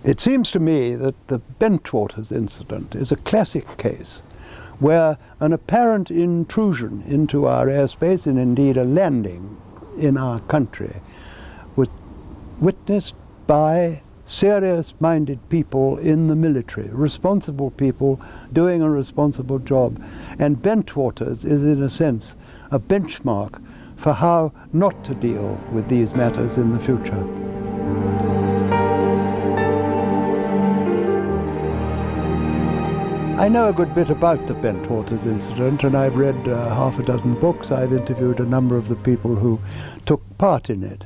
It seems to me that the Bentwaters incident is a classic case where an apparent intrusion into our airspace, and indeed a landing in our country, was witnessed by serious-minded people in the military, responsible people doing a responsible job. And Bentwaters is, in a sense, a benchmark for how not to deal with these matters in the future. I know a good bit about the Bentwaters incident, and I've read half a dozen books. I've interviewed a number of the people who took part in it.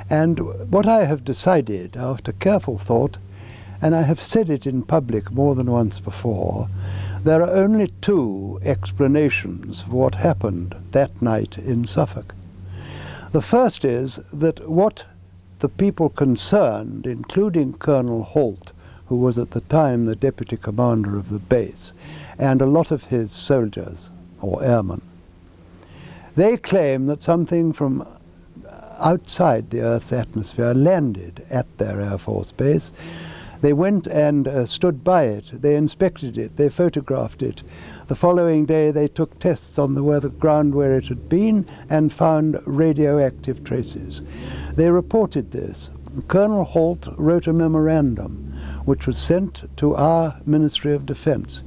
And what I have decided, after careful thought, and I have said it in public more than once before, there are only two explanations for what happened that night in Suffolk. The first is that what the people concerned, including Colonel Holt, who was at the time the deputy commander of the base, and a lot of his soldiers, or airmen, they claim that something from outside the Earth's atmosphere landed at their Air Force base. They went and stood by it, they inspected it, they photographed it. The following day they took tests on the ground where it had been and found radioactive traces. They reported this. Colonel Holt wrote a memorandum which was sent to our Ministry of Defence.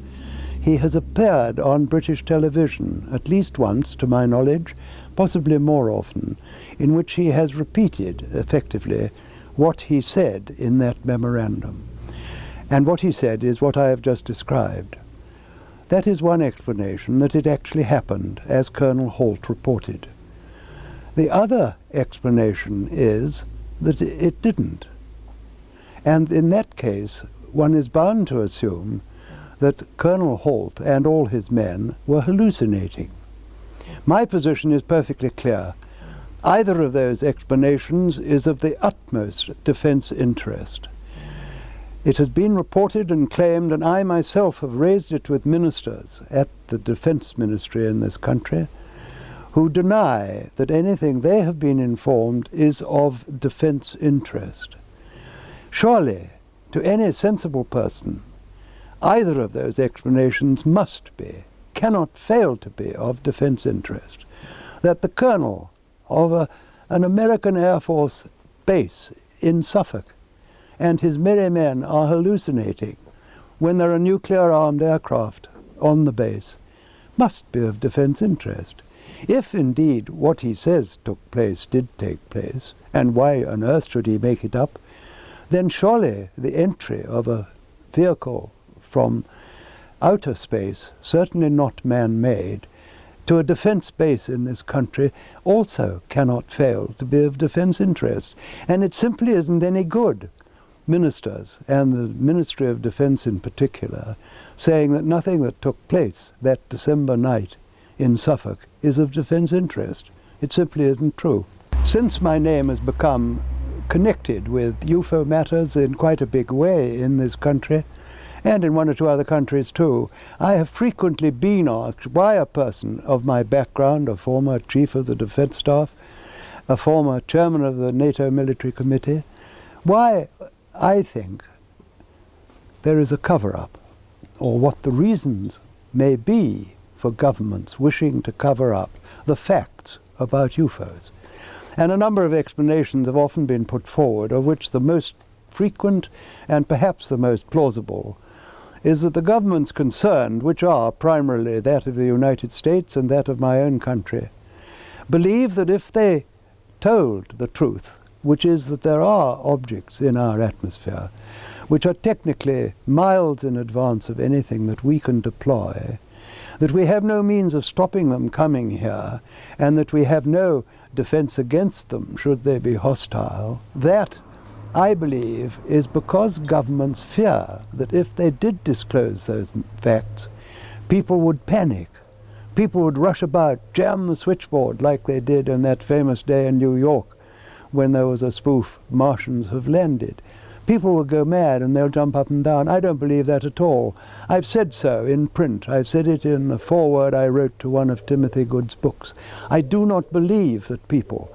He has appeared on British television at least once, to my knowledge, possibly more often, in which he has repeated, effectively, what he said in that memorandum. And what he said is what I have just described. That is one explanation, that it actually happened, as Colonel Holt reported. The other explanation is that it didn't. And in that case, one is bound to assume that Colonel Holt and all his men were hallucinating. My position is perfectly clear. Either of those explanations is of the utmost defence interest. It has been reported and claimed, and I myself have raised it with ministers at the Defence Ministry in this country, who deny that anything they have been informed is of defence interest. Surely, to any sensible person, either of those explanations must be, cannot fail to be, of defence interest. That the colonel of an American Air Force base in Suffolk and his merry men are hallucinating when there are nuclear-armed aircraft on the base must be of defence interest. If indeed what he says took place did take place, and why on earth should he make it up, then surely the entry of a vehicle from outer space, certainly not man-made, to a defence base in this country also cannot fail to be of defence interest. And it simply isn't any good, ministers, and the Ministry of Defence in particular, saying that nothing that took place that December night in Suffolk is of defence interest. It simply isn't true. Since my name has become connected with UFO matters in quite a big way in this country, and in one or two other countries too, I have frequently been asked by a person of my background, a former chief of the Defence Staff, a former chairman of the NATO Military Committee, why I think there is a cover-up, or what the reasons may be for governments wishing to cover up the facts about UFOs. And a number of explanations have often been put forward, of which the most frequent and perhaps the most plausible is that the governments concerned, which are primarily that of the United States and that of my own country, believe that if they told the truth, which is that there are objects in our atmosphere which are technically miles in advance of anything that we can deploy, that we have no means of stopping them coming here, and that we have no defense against them should they be hostile, that, I believe, is because governments fear that if they did disclose those facts, people would panic. People would rush about, jam the switchboard like they did on that famous day in New York when there was a spoof, Martians have landed. People will go mad and they'll jump up and down. I don't believe that at all. I've said so in print. I've said it in the foreword I wrote to one of Timothy Good's books. I do not believe that people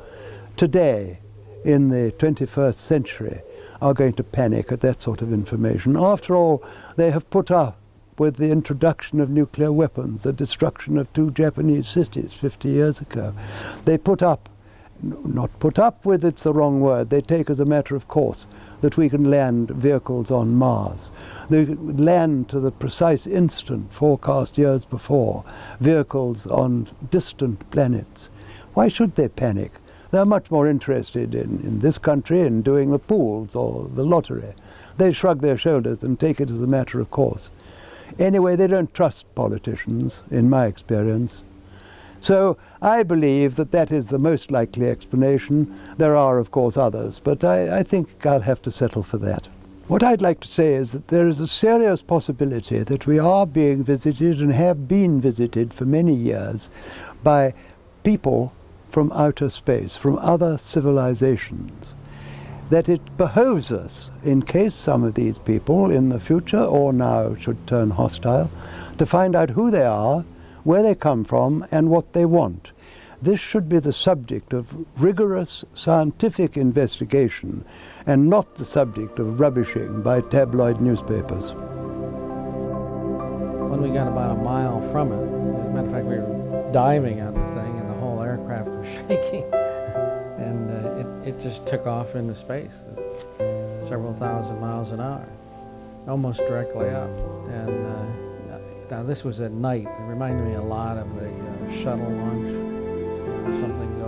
today, in the 21st century, are going to panic at that sort of information. After all, they have put up with the introduction of nuclear weapons, the destruction of 2 Japanese cities 50 years ago. They put up, not put up with, it's the wrong word, they take as a matter of course that we can land vehicles on Mars. They land to the precise instant forecast years before, vehicles on distant planets. Why should they panic? They're much more interested in this country in doing the pools or the lottery. They shrug their shoulders and take it as a matter of course. Anyway, they don't trust politicians, in my experience. So I believe that that is the most likely explanation. There are, of course, others, but I think I'll have to settle for that. What I'd like to say is that there is a serious possibility that we are being visited and have been visited for many years by people from outer space, from other civilizations. That it behoves us, in case some of these people in the future or now should turn hostile, to find out who they are, where they come from, and what they want. This should be the subject of rigorous scientific investigation and not the subject of rubbishing by tabloid newspapers. When we got about a mile from it, as a matter of fact, we were diving on the thing and the whole aircraft was shaking. And it just took off into space at several thousand miles an hour, almost directly up. And now this was at night. It reminded me a lot of the shuttle launch, something